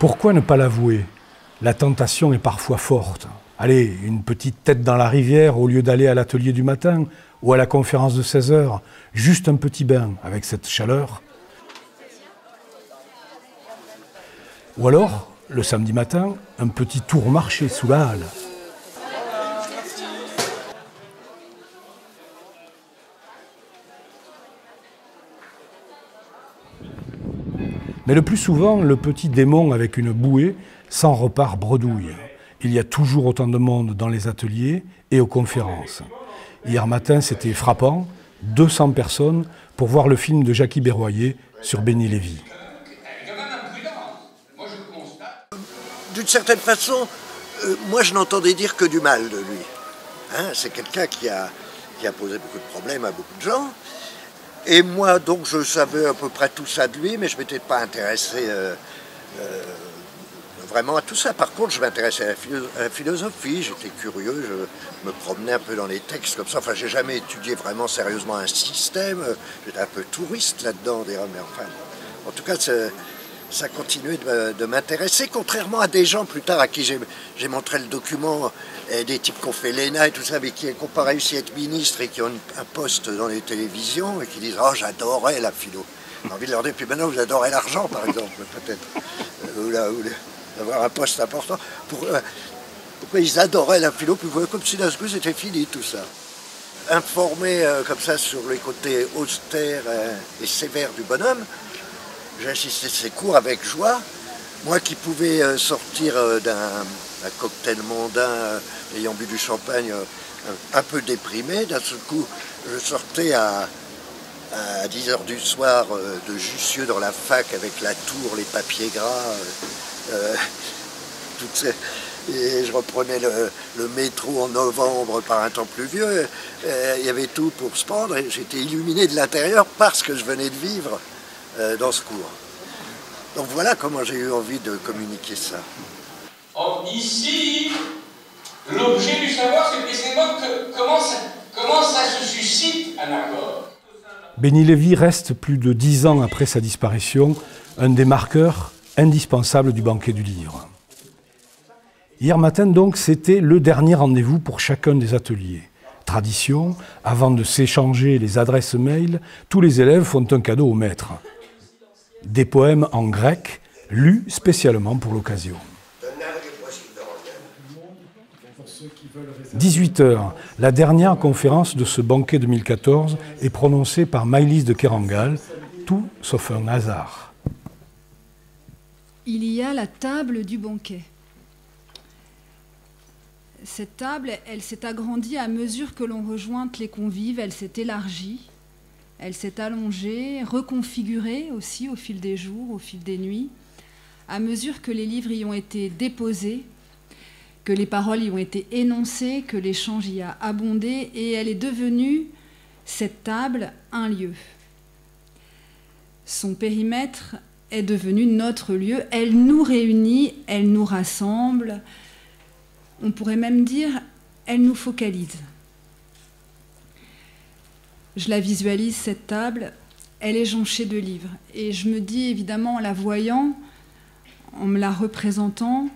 Pourquoi ne pas l'avouer? La tentation est parfois forte. Allez, une petite tête dans la rivière au lieu d'aller à l'atelier du matin ou à la conférence de 16 h. Juste un petit bain avec cette chaleur. Ou alors, le samedi matin, un petit tour marché sous la halle. Mais le plus souvent, le petit démon avec une bouée s'en repart bredouille. Il y a toujours autant de monde dans les ateliers et aux conférences. Hier matin, c'était frappant, 200 personnes pour voir le film de Jackie Berroyer sur Béni Lévy. D'une certaine façon, moi je n'entendais dire que du mal de lui. Hein, c'est quelqu'un qui a posé beaucoup de problèmes à beaucoup de gens. Et moi, donc, je savais à peu près tout ça de lui, mais je ne m'étais pas intéressé vraiment à tout ça. Par contre, je m'intéressais à la philosophie, j'étais curieux, je me promenais un peu dans les textes comme ça. Enfin, j'ai jamais étudié vraiment sérieusement un système, j'étais un peu touriste là-dedans, mais enfin, en tout cas, ça continuait de m'intéresser, contrairement à des gens plus tard à qui j'ai montré le document, des types qui ont fait l'ENA et tout ça, mais qui n'ont pas réussi à être ministres et qui ont un poste dans les télévisions et qui disent « Oh, j'adorais la philo ». J'ai envie de leur dire « Puis maintenant, vous adorez l'argent, par exemple, peut-être, ou d'avoir un poste important. » Pourquoi ils adoraient la philo, puis vous voyez comme si d'un coup c'était fini tout ça. Informé comme ça sur les côtés austères et sévères du bonhomme, j'ai assisté à ces cours avec joie. Moi qui pouvais sortir d'un cocktail mondain ayant bu du champagne un peu déprimé, d'un seul coup je sortais à 10 h du soir de Jussieu dans la fac avec la tour, les papiers gras, et je reprenais le métro en novembre par un temps pluvieux. Il y avait tout pour se prendre et j'étais illuminé de l'intérieur parce que je venais de vivre dans ce cours. Donc voilà comment j'ai eu envie de communiquer ça. Or, ici, l'objet du savoir, c'est précisément comment ça se suscite un accord. Béni Lévy reste plus de 10 ans après sa disparition, un des marqueurs indispensables du banquet du livre. Hier matin donc, c'était le dernier rendez-vous pour chacun des ateliers. Tradition, avant de s'échanger les adresses mail, tous les élèves font un cadeau au maître. Des poèmes en grec, lus spécialement pour l'occasion. 18 h, la dernière conférence de ce banquet 2014 est prononcée par Maëlys de Kerangal, tout sauf un hasard. Il y a la table du banquet. Cette table, elle s'est agrandie à mesure que l'on rejoint les convives, elle s'est élargie. Elle s'est allongée, reconfigurée aussi au fil des jours, au fil des nuits, à mesure que les livres y ont été déposés, que les paroles y ont été énoncées, que l'échange y a abondé, et elle est devenue, cette table, un lieu. Son périmètre est devenu notre lieu, elle nous réunit, elle nous rassemble, on pourrait même dire, elle nous focalise. Je la visualise, cette table, elle est jonchée de livres. Et je me dis, évidemment, en la voyant, en me la représentant,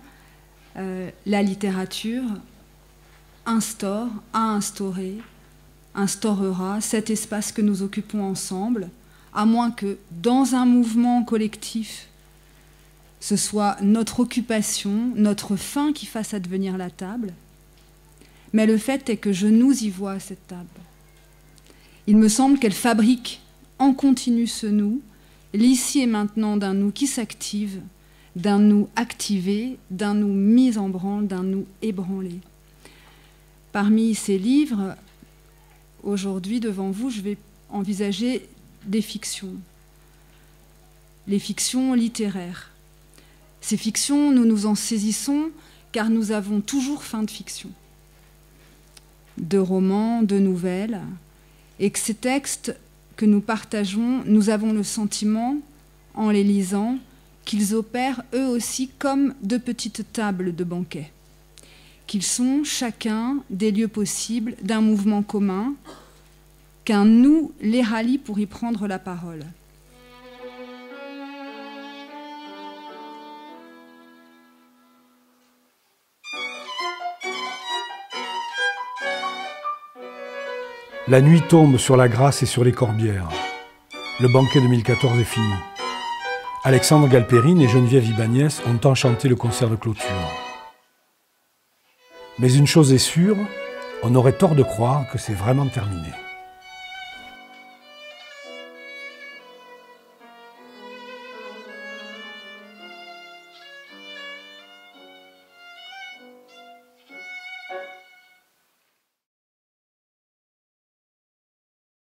la littérature instaure, a instauré, instaurera cet espace que nous occupons ensemble, à moins que, dans un mouvement collectif, ce soit notre occupation, notre fin qui fasse advenir la table. Mais le fait est que je nous y vois, cette table. Il me semble qu'elle fabrique en continu ce nous, l'ici et maintenant d'un nous qui s'active, d'un nous activé, d'un nous mis en branle, d'un nous ébranlé. Parmi ces livres, aujourd'hui devant vous, je vais envisager des fictions, les fictions littéraires. Ces fictions, nous nous en saisissons car nous avons toujours faim de fiction, de romans, de nouvelles, et que ces textes que nous partageons, nous avons le sentiment, en les lisant, qu'ils opèrent eux aussi comme de petites tables de banquet, qu'ils sont chacun des lieux possibles d'un mouvement commun, qu'un nous les rallie pour y prendre la parole. La nuit tombe sur la Grasse et sur les Corbières. Le banquet 2014 est fini. Alexandre Galperine et Geneviève Ibanez ont enchanté le concert de clôture. Mais une chose est sûre, on aurait tort de croire que c'est vraiment terminé.